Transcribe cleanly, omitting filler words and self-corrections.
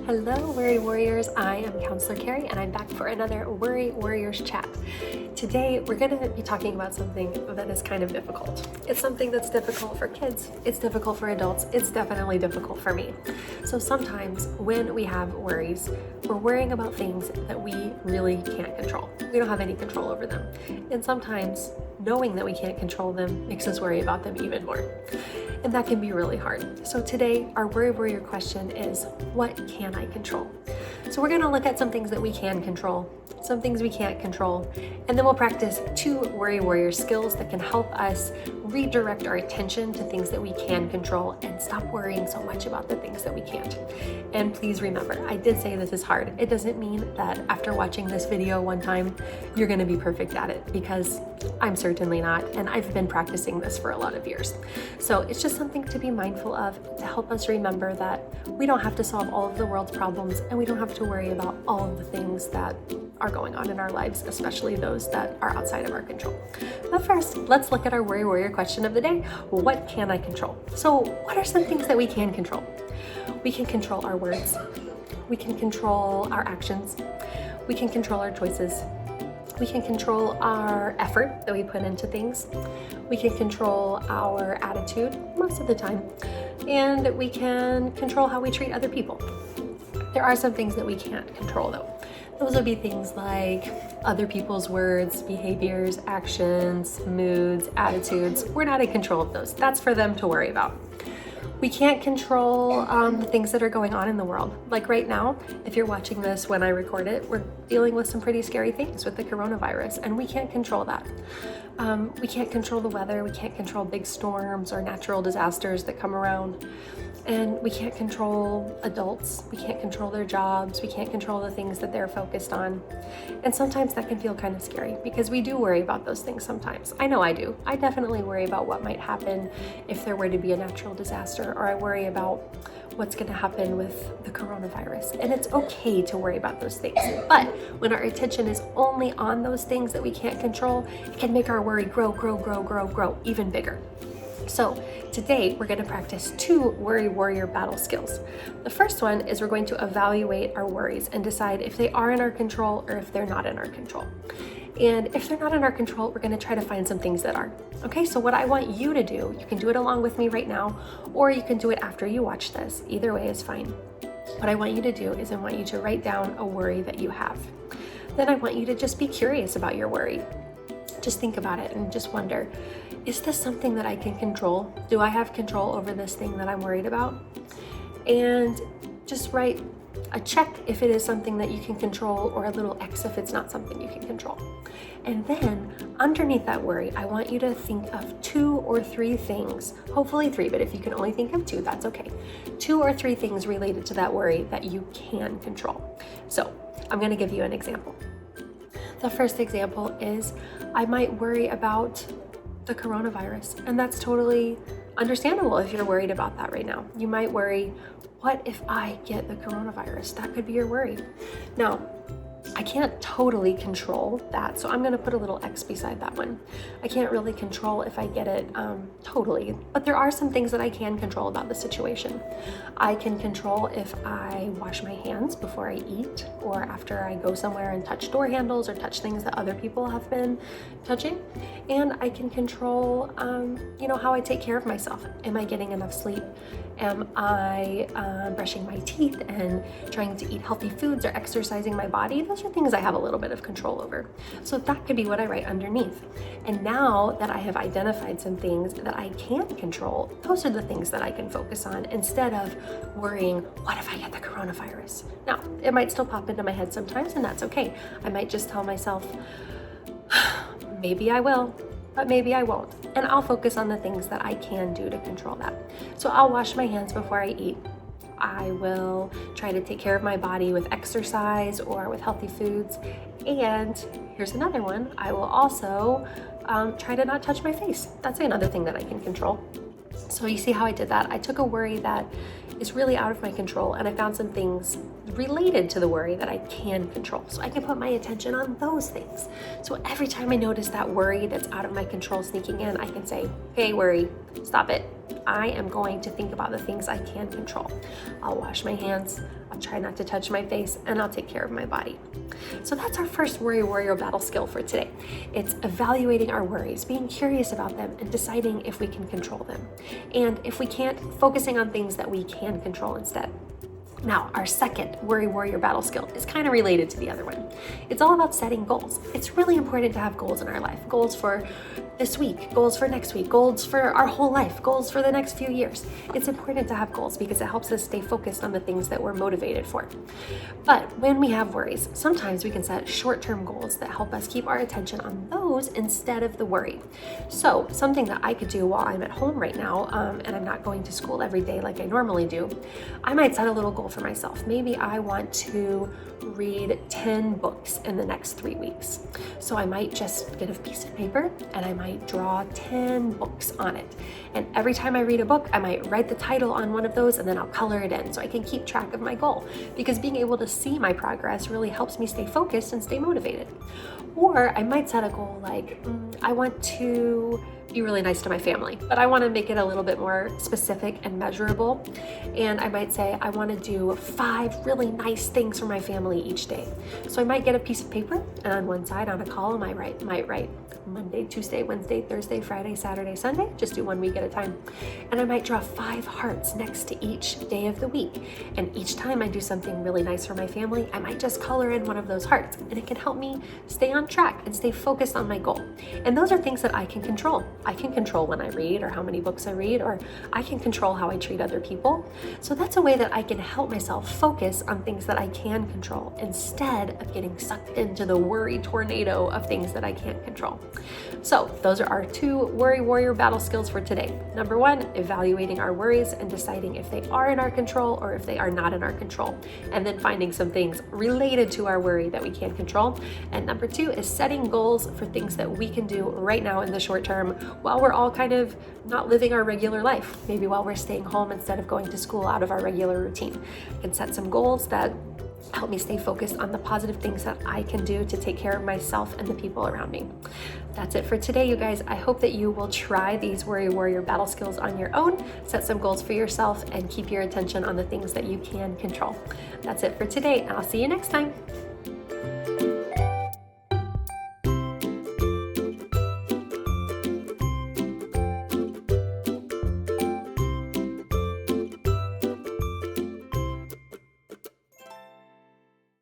Hello, Worry Warriors. I am Counselor Keri, and I'm back for another Worry Warriors chat. Today, we're going to be talking about something that is kind of difficult. It's something that's difficult for kids. It's difficult for adults. It's definitely difficult for me. So sometimes when we have worries, we're worrying about things that we really can't control. We don't have any control over them. And sometimes knowing that we can't control them makes us worry about them even more. And that can be really hard. So today, our Worry Warrior question is, what can I control? So we're gonna look at some things that we can control, some things we can't control, and then we'll practice 2 Worry Warrior skills that can help us redirect our attention to things that we can control and stop worrying so much about the things that we can't. And please remember, I did say this is hard. It doesn't mean that after watching this video one time, you're gonna be perfect at it, because I'm certainly not, and I've been practicing this for a lot of years. So it's just something to be mindful of to help us remember that we don't have to solve all of the world's problems, and we don't have to worry about all of the things that are going on in our lives, especially those that are outside of our control. But first, let's look at our Worry Warrior question of the day. What can I control? So what are some things that we can control? We can control our words. We can control our actions. We can control our choices. We can control our effort that we put into things. We can control our attitude most of the time. And we can control how we treat other people. There are some things that we can't control though. Those would be things like other people's words, behaviors, actions, moods, attitudes. We're not in control of those. That's for them to worry about. We can't control the things that are going on in the world. Like right now, if you're watching this when I record it, we're dealing with some pretty scary things with the coronavirus, and we can't control that. We can't control the weather. We can't control big storms or natural disasters that come around. And we can't control adults. We can't control their jobs. We can't control the things that they're focused on. And sometimes that can feel kind of scary because we do worry about those things sometimes. I know I do. I definitely worry about what might happen if there were to be a natural disaster, or I worry about what's going to happen with the coronavirus. And it's okay to worry about those things. But when our attention is only on those things that we can't control, it can make our worry grow even bigger. So today we're going to practice 2 Worry Warrior battle skills. The first one is we're going to evaluate our worries and decide if they are in our control or if they're not in our control. And if they're not in our control, we're going to try to find some things that are. Okay, so what I want you to do, you can do it along with me right now, or you can do it after you watch this. Either way is fine. What I want you to do is I want you to write down a worry that you have. Then I want you to just be curious about your worry. Just think about it and just wonder, is this something that I can control? Do I have control over this thing that I'm worried about? And just write a check if it is something that you can control, or a little X if it's not something you can control. And then underneath that worry, I want you to think of 2 or 3 things, hopefully 3, but if you can only think of 2, that's okay. 2 or 3 things related to that worry that you can control. So I'm going to give you an example. The first example is I might worry about the coronavirus, and that's totally understandable if you're worried about that right now. You might worry, what if I get the coronavirus? That could be your worry. Now, I can't totally control that, so I'm going to put a little X beside that one. I can't really control if I get it totally, but there are some things that I can control about the situation. I can control if I wash my hands before I eat, or after I go somewhere and touch door handles or touch things that other people have been touching. And I can control, how I take care of myself. Am I getting enough sleep? Am I brushing my teeth and trying to eat healthy foods or exercising my body? Those are things I have a little bit of control over. So that could be what I write underneath. And now that I have identified some things that I can control, those are the things that I can focus on instead of worrying, what if I get the coronavirus? Now, it might still pop into my head sometimes, and that's okay. I might just tell myself, maybe I will, but maybe I won't. And I'll focus on the things that I can do to control that. So I'll wash my hands before I eat. I will try to take care of my body with exercise or with healthy foods. And here's another one. I will also try to not touch my face. That's another thing that I can control. So you see how I did that? I took a worry that is really out of my control, and I found some things related to the worry that I can control. So I can put my attention on those things. So every time I notice that worry that's out of my control sneaking in, I can say, hey, worry, stop it. I am going to think about the things I can control. I'll wash my hands, I'll try not to touch my face, and I'll take care of my body. So that's our first worry warrior battle skill for today. It's evaluating our worries, being curious about them, and deciding if we can control them. And if we can't, focusing on things that we can control instead. Now, our second worry warrior battle skill is kind of related to the other one. It's all about setting goals. It's really important to have goals in our life. Goals for this week, goals for next week, goals for our whole life, goals for the next few years. It's important to have goals because it helps us stay focused on the things that we're motivated for. But when we have worries, sometimes we can set short-term goals that help us keep our attention on those instead of the worry. So something that I could do while I'm at home right now, and I'm not going to school every day like I normally do, I might set a little goal for myself. Maybe I want to read 10 books in the next 3 weeks. So I might just get a piece of paper and I might draw 10 books on it. And every time I read a book, I might write the title on one of those and then I'll color it in so I can keep track of my goal, because being able to see my progress really helps me stay focused and stay motivated. Or I might set a goal like, I want to be really nice to my family, but I want to make it a little bit more specific and measurable. And I might say, I want to do 5 really nice things for my family each day. So I might get a piece of paper, and on one side on a column, I might write Monday, Tuesday, Wednesday, Thursday, Friday, Saturday, Sunday, just do 1 week at a time. And I might draw 5 hearts next to each day of the week. And each time I do something really nice for my family, I might just color in one of those hearts, and it can help me stay on track and stay focused on my goal. And those are things that I can control. I can control when I read or how many books I read, or I can control how I treat other people. So that's a way that I can help myself focus on things that I can control instead of getting sucked into the worry tornado of things that I can't control. So those are our 2 worry warrior battle skills for today. Number 1, evaluating our worries and deciding if they are in our control or if they are not in our control, and then finding some things related to our worry that we can control. And number 2 is setting goals for things that we can do right now in the short term while we're all kind of not living our regular life. Maybe while we're staying home instead of going to school out of our regular routine. I can set some goals that help me stay focused on the positive things that I can do to take care of myself and the people around me. That's it for today, you guys. I hope that you will try these worry warrior battle skills on your own, set some goals for yourself, and keep your attention on the things that you can control. That's it for today, and I'll see you next time.